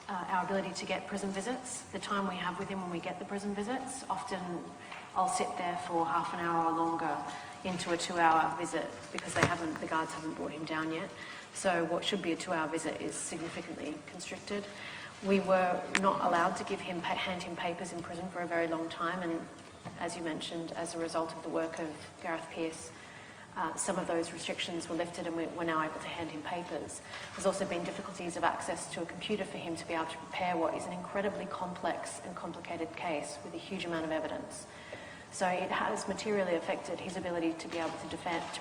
our ability to get prison visits, the time we have with him when we get the prison visits. Often I'll sit there for half an hour or longer into a 2-hour visit because the guards haven't brought him down yet. So what should be a 2-hour visit is significantly constricted. We were not allowed to hand him papers in prison for a very long time, and as you mentioned, as a result of the work of Gareth Pearce, some of those restrictions were lifted and we're now able to hand him papers. There's also been difficulties of access to a computer for him to be able to prepare what is an incredibly complex and complicated case with a huge amount of evidence. So it has materially affected his ability to be able to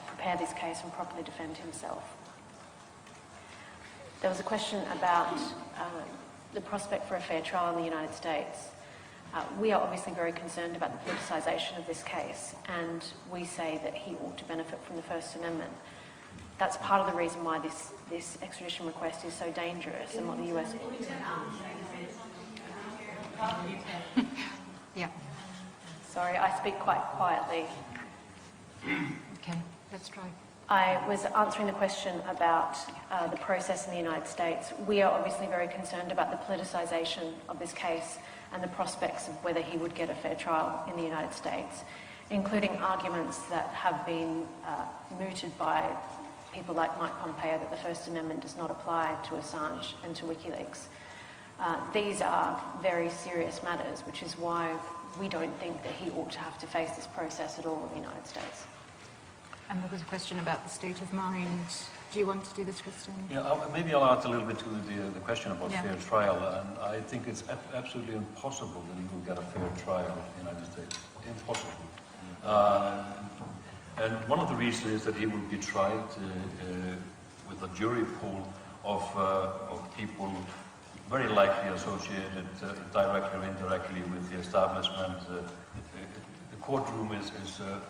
prepare this case and properly defend himself. There was a question about the prospect for a fair trial in the United States. We are obviously very concerned about the politicisation of this case, and we say that he ought to benefit from the First Amendment. That's part of the reason why this extradition request is so dangerous and what the US... Yeah. Sorry, I speak quite quietly. Okay, let's try. I was answering the question about the process in the United States. We are obviously very concerned about the politicisation of this case and the prospects of whether he would get a fair trial in the United States, including arguments that have been mooted by people like Mike Pompeo that the First Amendment does not apply to Assange and to WikiLeaks. These are very serious matters, which is why we don't think that he ought to have to face this process at all in the United States. And there was a question about the state of mind. Do you want to do this, Kristen? Yeah, maybe I'll add a little bit to the question about fair trial. And I think it's absolutely impossible that he will get a fair trial in the United States. Impossible. And one of the reasons is that he will be tried with a jury pool of people very likely associated directly or indirectly with the establishment. The courtroom is a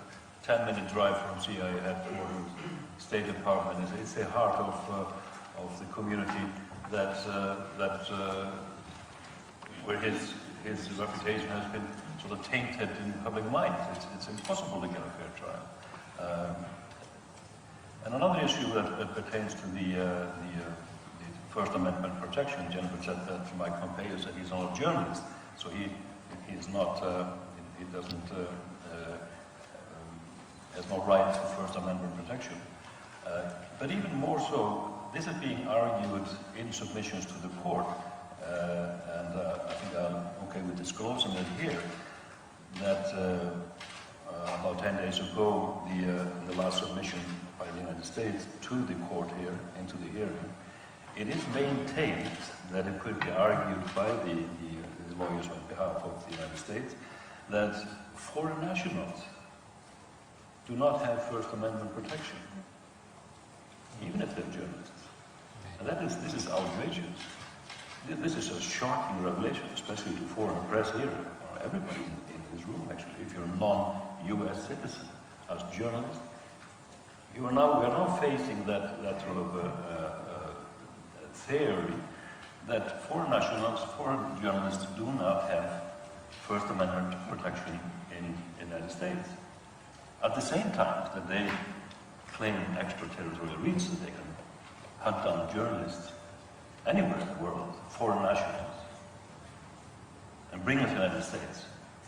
10-minute drive from CIA headquarters. State Department it's the heart of the community that where his reputation has been sort of tainted in the public mind. It's impossible to get a fair trial. And another issue that pertains to the First Amendment protection. Jennifer said that Mike Pompeo said he's not a journalist, so he's not he doesn't has no right to First Amendment protection. But even more so, this is being argued in submissions to the court, and I think I'm okay with disclosing it here, that about 10 days ago, the last submission by the United States to the court here, into the hearing, it is maintained that it could be argued by the lawyers on behalf of the United States that foreign nationals do not have First Amendment protection, even if they're journalists. And this is outrageous. This is a shocking revelation, especially to foreign press here, or everybody in this room actually. If you're a non-US citizen, as journalist, we are now facing that sort of theory that foreign nationals, foreign journalists do not have First Amendment protection in the United States. At the same time that they claim extraterritorial reach, that they can hunt down journalists anywhere in the world, foreign nationals, and bring them to the United States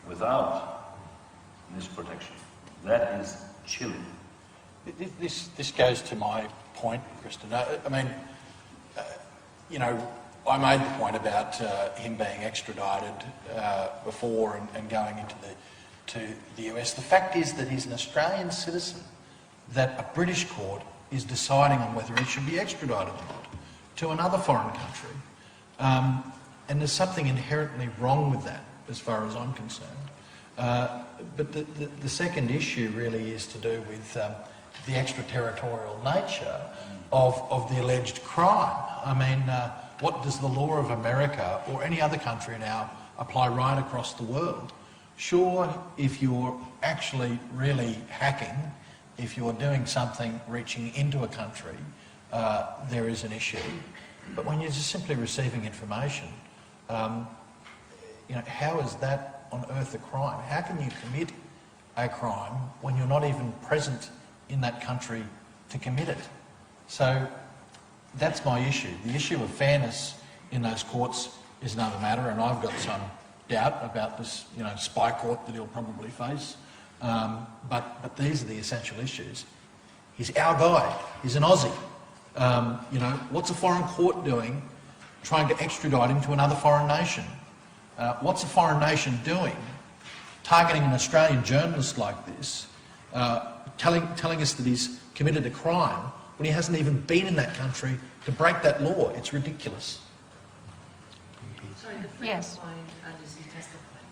without this protection. That is chilling. This goes to my point, Kristen. I mean, you know, I made the point about him being extradited before and going to the US. The fact is that he's an Australian citizen, that a British court is deciding on whether he should be extradited or not to another foreign country. And there's something inherently wrong with that, as far as I'm concerned. But the second issue really is to do with the extraterritorial nature of the alleged crime. I mean, what does the law of America or any other country now apply right across the world? Sure, if you're actually really hacking, if you're doing something reaching into a country, there is an issue. But when you're just simply receiving information, you know, how is that on earth a crime? How can you commit a crime when you're not even present in that country to commit it? So that's my issue. The issue of fairness in those courts is another matter, and I've got some doubt about this, you know, spy court that he'll probably face. But these are the essential issues. He's our guy. He's an Aussie. You know, what's a foreign court doing trying to extradite him to another foreign nation? What's a foreign nation doing targeting an Australian journalist like this, telling us that he's committed a crime when he hasn't even been in that country to break that law? It's ridiculous. Sorry, the frame Yes. of mind and is he testifying?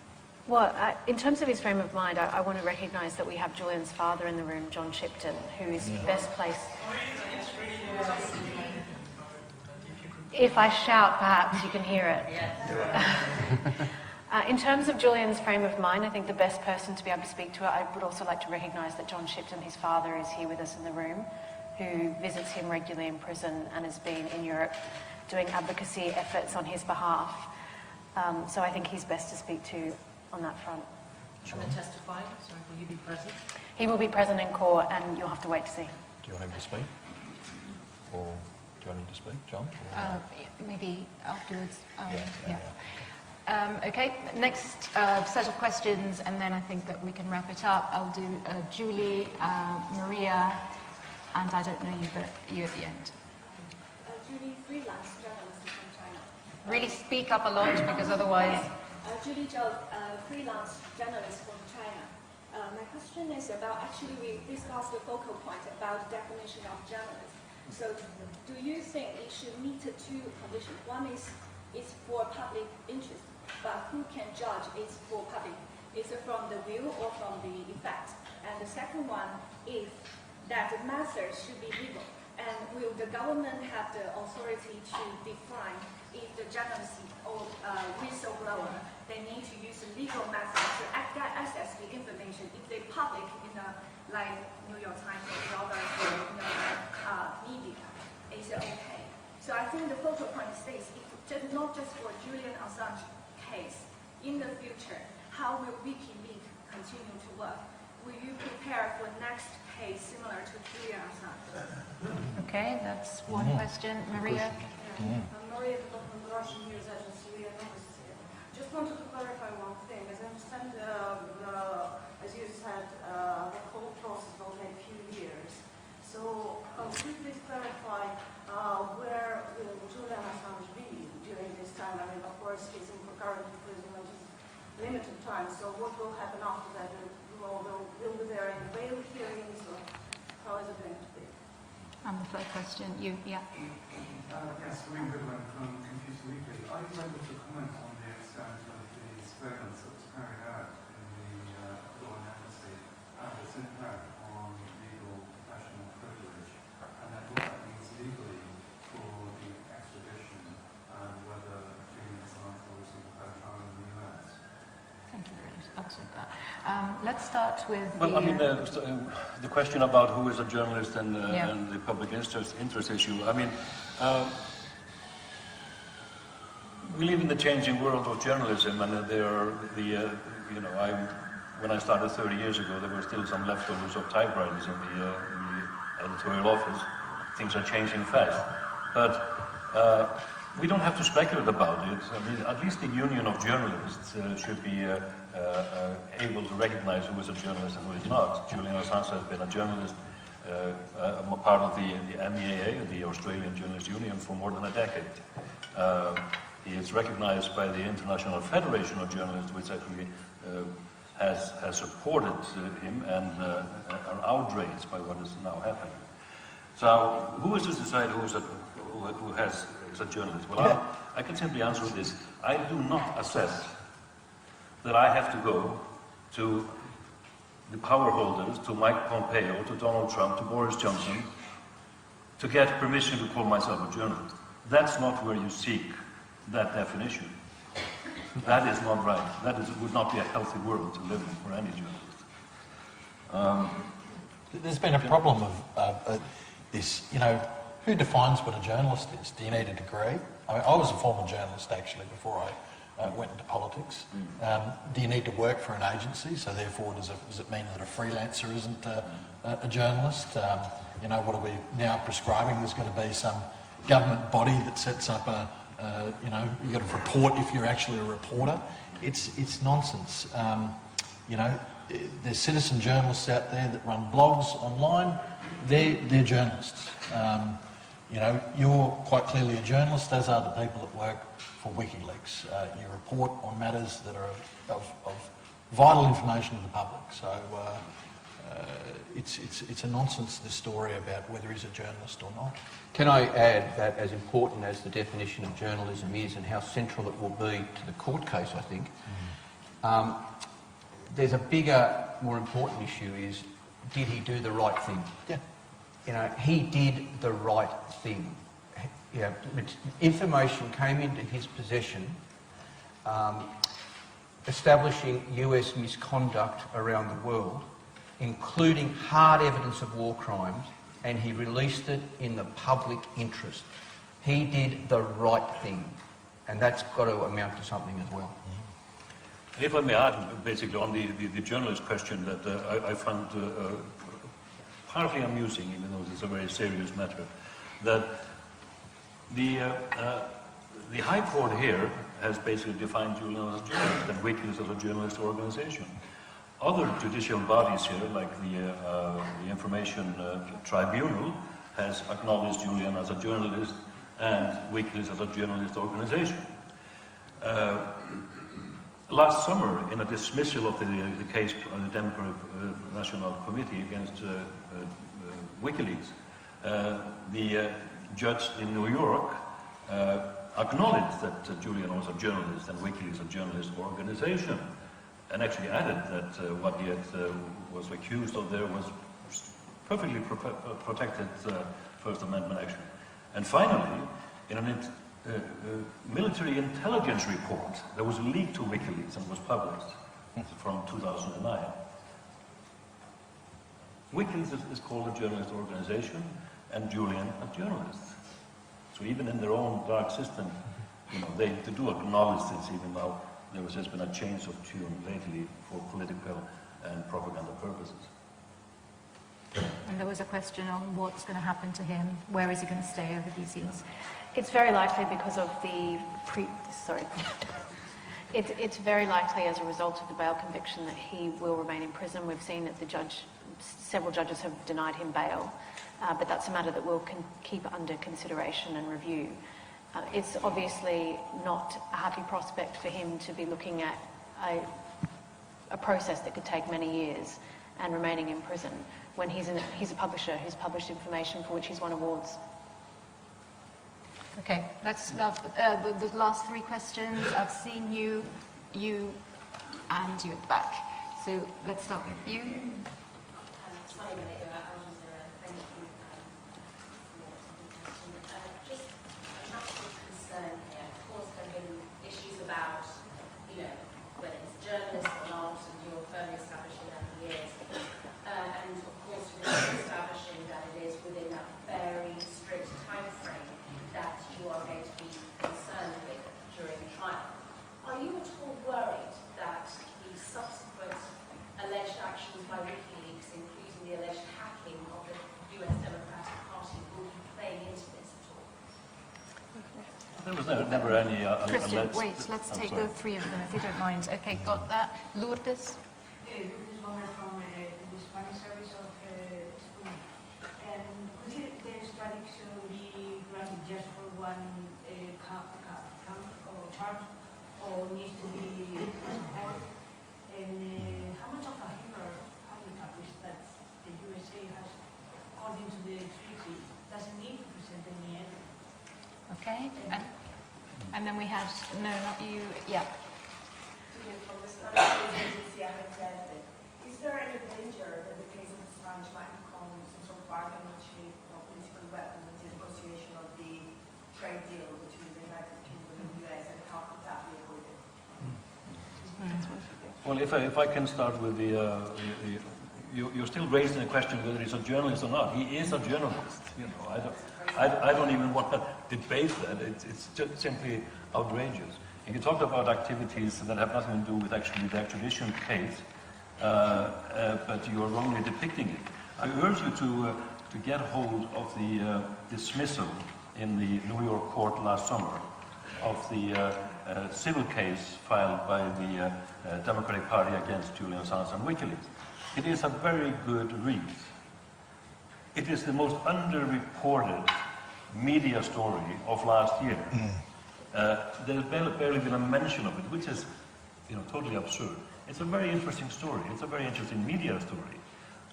Well, in terms of his frame of mind, I want to recognise that we have Julian's father in the room, John Shipton, who is best placed. If I shout, perhaps you can hear it. In terms of Julian's frame of mind, I think the best person to be able to speak to it, I would also like to recognise that John Shipton, his father, is here with us in the room, who visits him regularly in prison and has been in Europe doing advocacy efforts on his behalf. So I think he's best to speak to on that front. And the testifying, sorry, will you be present? He will be present in court, and you'll have to wait to see. Do you want him to speak? Or do you want him to speak, John? Maybe afterwards. Yeah. Okay, next set of questions, and then I think that we can wrap it up. I'll do Julie, Maria, and I don't know you, but you at the end. Julie, freelance journalist from China. Really speak up a lot, because otherwise... Julie Zhao, freelance journalist from China. My question is about, actually we discussed the focal point about definition of journalism. So do you think it should meet two conditions? One is it's for public interest, but who can judge it's for public? Is it from the view or from the effect? And the second one is that the method should be legal. And will the government have the authority to define if the journalist or whistleblower, they need to use a legal method to access the information if they public in a, like New York Times or other media? Is it okay? So I think the focal point stays, not just for Julian Assange case, in the future, how will WikiLeaks continue to work? Will you prepare for next case similar to Julian Assange? Okay, that's one question. Maria? Maria from the Russian news agency. Just wanted to clarify one thing. As I understand, as you said, the whole process will take a few years. So could you please clarify where will Julian Assange be during this time? I mean, of course, he's in current imprisonment, limited time. So what will happen after that? Will be there any bail hearings, or how is it going to be? And the third question, you, yeah. Yes, Wayne Goodwin from Confused Weekly. Are you able to comment on the extent of the surveillance that was carried out in the answer that. Let's start with Well, I mean, the question about who is a journalist and, Yeah. and the public interest issue. I mean, we live in the changing world of journalism, and there are you know, when I started 30 years ago, there were still some leftovers of typewriters in the editorial office. Things are changing fast, but we don't have to speculate about it. I mean, at least the Union of Journalists should be able to recognize who is a journalist and who is not. Julian Assange has been a journalist, a part of the MEAA, the Australian Journalists Union, for more than a decade. He is recognized by the International Federation of Journalists, which actually has supported him and are outraged by what is now happening. So, who is to decide who is a journalist? Well, I can simply answer this. I do not assess that I have to go to the power holders, to Mike Pompeo, to Donald Trump, to Boris Johnson, to get permission to call myself a journalist. That's not where you seek that definition. That is not right. Would not be a healthy world to live in for any journalist. There's been a problem of this, you know, who defines what a journalist is? Do you need a degree? I mean, I was a former journalist, actually, before I went into politics. Do you need to work for an agency? So therefore, does it mean that a freelancer isn't a journalist? You know, what are we now prescribing? There's going to be some government body that sets up you know, you've got to report if you're actually a reporter. It's nonsense. You know, there's citizen journalists out there that run blogs online. They're journalists. You know, you're quite clearly a journalist, as are the people that work for WikiLeaks. You report on matters that are of vital information to the public. So it's a nonsense, this story about whether he's a journalist or not. Can I add that as important as the definition of journalism is and how central it will be to the court case, I think, there's a bigger, more important issue is, did he do the right thing? Yeah. You know, he did the right thing. You know, information came into his possession establishing US misconduct around the world, including hard evidence of war crimes, and he released it in the public interest. He did the right thing, and that's got to amount to something as well. If I may add, basically, on the journalist question that I found partly amusing, even though it's a very serious matter, that the High Court here has basically defined Julian as a journalist and WikiLeaks as a journalist organization. Other judicial bodies here, like the Information Tribunal, has acknowledged Julian as a journalist and WikiLeaks as a journalist organization. Last summer, in a dismissal of the case on the Democratic National Committee against WikiLeaks, the judge in New York acknowledged that Julian was a journalist and WikiLeaks a journalist organization, and actually added that what he was accused of there was perfectly protected First Amendment action. And finally, in a military intelligence report that was leaked to WikiLeaks and was published from 2009, WikiLeaks is called a journalist organization and Julian a journalist. So even in their own dark system, you know, they do acknowledge this, even though there has been a change of tune lately for political and propaganda purposes. And there was a question on what's going to happen to him. Where is he going to stay over these years? It's very likely because of the It's very likely as a result of the bail conviction that he will remain in prison. We've seen that several judges have denied him bail, but that's a matter that we'll keep under consideration and review. It's obviously not a happy prospect for him to be looking at a process that could take many years and remaining in prison when he's a publisher who's published information for which he's won awards. Okay, that's the last three questions. I've seen you, and you at the back. So let's start with you. Concern here. Of course, there have been issues about, you know, whether it's journalists or not, There was never any Christian, alleged... wait, let's I'm take sorry. the three of them if you don't mind. Okay, got that. Lourdes? This is one from the Spanish service of school. Could the extradition be granted just for one count or charge, or needs to be held? And how much of a handicap is that the USA has, according to the treaty, doesn't need to present any evidence? Okay, and then we had, no, not you, yeah. From the Spanish agency, I had said that, is there any danger that the case of Assange might become some sort of bargaining chip or political weapon in the negotiation of the trade deal between the United Kingdom and the US, and how could that be avoided? Well, if I can start with you're still raising the question whether he's a journalist or not. He is a journalist. You know, I don't even want to debate that. It's just simply outrageous. If you talk about activities that have nothing to do with actually the extradition case, but you are wrongly depicting it, I urge you to get hold of the dismissal in the New York court last summer of the civil case filed by the Democratic Party against Julian Assange and WikiLeaks. It is a very good read. It is the most underreported media story of last year. There's barely been a mention of it, which is, totally absurd. It's a very interesting story. It's a very interesting media story.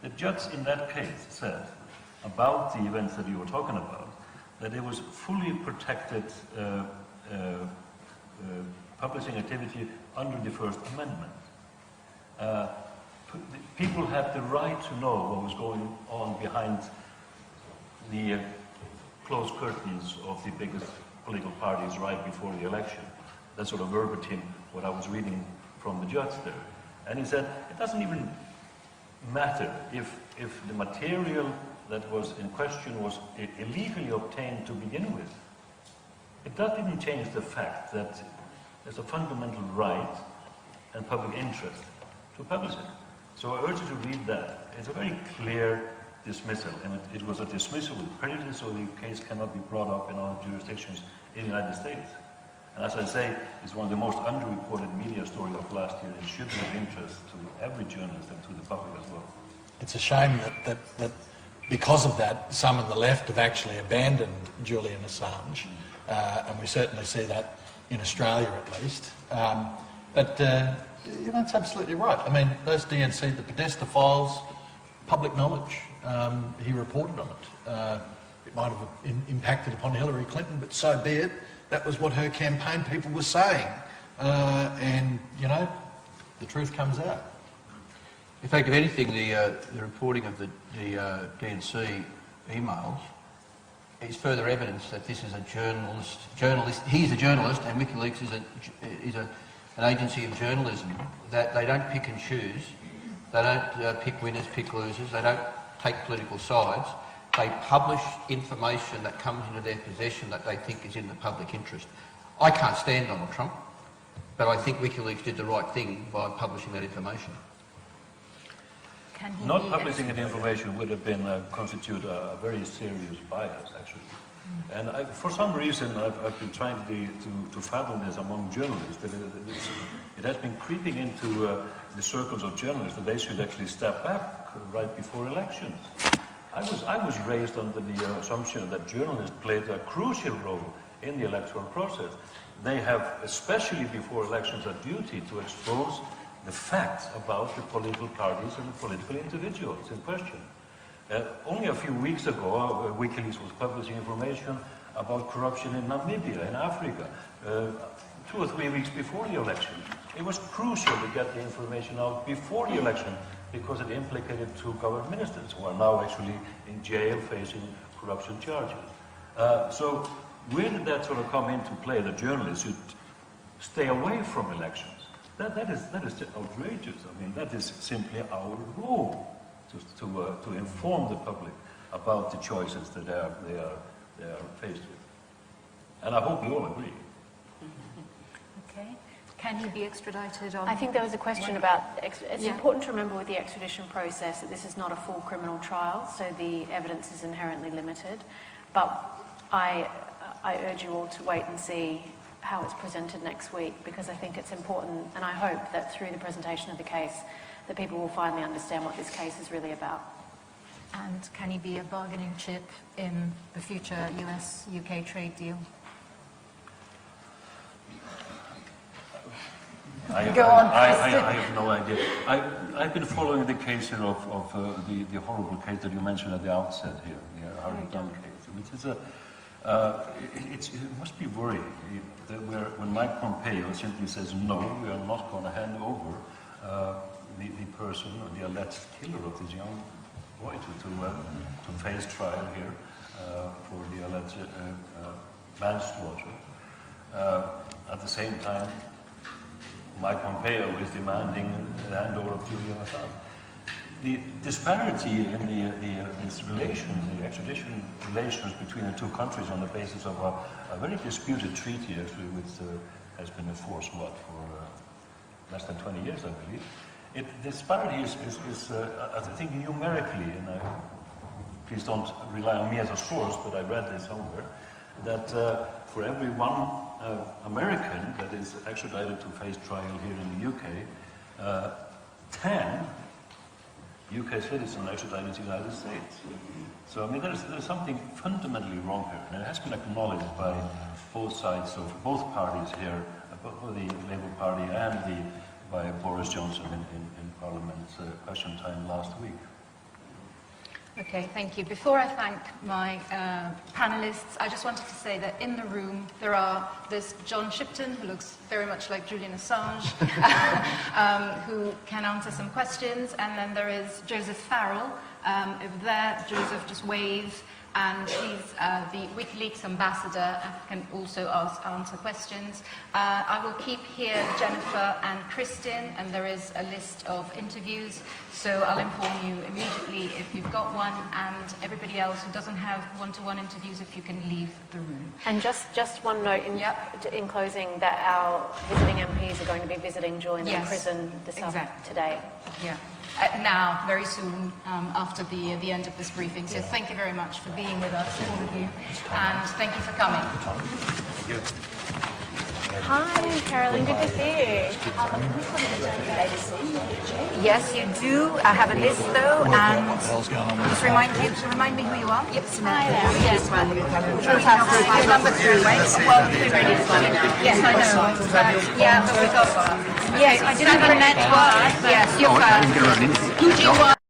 The judge in that case said about the events that you were talking about, that it was fully protected publishing activity under the First Amendment. People had the right to know what was going on behind the closed curtains of the biggest political parties right before the election. That's sort of verbatim what I was reading from the judge there. And he said, it doesn't even matter if the material that was in question was illegally obtained to begin with. That didn't change the fact that there's a fundamental right and public interest to publish it. So I urge you to read that. It's a very clear dismissal, and it was a dismissal with prejudice, so the case cannot be brought up in all jurisdictions in the United States. And as I say, it's one of the most underreported media stories of last year. It should be of interest to every journalist and to the public as well. It's a shame that because of that, some on the left have actually abandoned Julian Assange, and we certainly see that in Australia at least. But it's absolutely right. I mean, those DNC, the Podesta files, public knowledge. He reported on it. It might have impacted upon Hillary Clinton, but so be it. That was what her campaign people were saying. And, the truth comes out. In fact, if anything, the reporting of the DNC emails is further evidence that this is a journalist. He's a journalist, and WikiLeaks is an agency of journalism. That they don't pick and choose. They don't pick winners, pick losers. They don't take political sides. They publish information that comes into their possession that they think is in the public interest. I can't stand Donald Trump, but I think WikiLeaks did the right thing by publishing that information. Not publishing that information would have been constitute a very serious bias, actually. And for some reason, I've been trying to fathom this among journalists. That it has been creeping into the circles of journalists that they should actually step back right before elections. I was raised under the assumption that journalists played a crucial role in the electoral process. They have, especially before elections, a duty to expose the facts about the political parties and the political individuals in question. Only a few weeks ago, WikiLeaks was publishing information about corruption in Namibia, in Africa, 2 or 3 weeks before the election. It was crucial to get the information out before the election because it implicated 2 government ministers who are now actually in jail facing corruption charges. So where did that sort of come into play, that journalists should stay away from elections? That is just outrageous. I mean, that is simply our role to inform the public about the choices that they are faced with. And I hope we all agree. Okay. Can he be extradited on... I think there was a question about... It's important to remember with the extradition process that this is not a full criminal trial, so the evidence is inherently limited. But I I urge you all to wait and see how it's presented next week, because I think it's important, and I hope that through the presentation of the case, that people will finally understand what this case is really about. And can he be a bargaining chip in the future US-UK trade deal? I have no idea. I've been following the case here of the horrible case that you mentioned at the outset here, the Harvey Dunn case, which is it must be worrying that when Mike Pompeo simply says, no, we are not going to hand over the person, or the alleged killer of this young boy to face trial here for the alleged manslaughter. At the same time, Mike Pompeo is demanding the handover of Julian Assange. The disparity in these relations, the extradition relations between the two countries on the basis of a very disputed treaty, actually, which has been enforced, for less than 20 years, I believe. The disparity is I think, numerically, and please don't rely on me as a source, but I read this somewhere, that for every one American that is extradited to face trial here in the UK, 10 UK citizens extradited to the United States. So, I mean, there's something fundamentally wrong here, and it has been acknowledged by both sides of both parties here, both the Labour Party and by Boris Johnson in Parliament's question time last week. Okay, thank you. Before I thank my panelists, I just wanted to say that in the room there's John Shipton, who looks very much like Julian Assange, who can answer some questions, and then there is Joseph Farrell over there. Joseph, just wave, and he's the WikiLeaks ambassador and can also answer questions. I will keep here Jennifer and Kristin, and there is a list of interviews, so I'll inform you immediately if you've got one, and everybody else who doesn't have one-to-one interviews, if you can leave the room. And just one note in closing, that our visiting MPs are going to be visiting Julian in prison today. Yeah. Now, very soon, after the end of this briefing. So thank you very much for being with us, all of you, and thank you for coming. Thank you. Hi, Caroline, good to see you. Yes, you do. I have a list, though, and just remind me who you are. Yep, Hi there. Yes, well, you're number 3, right? Well, yes, I know. Yeah, but we got. Yes, I didn't have a network. Yes, you're first. Who do you want?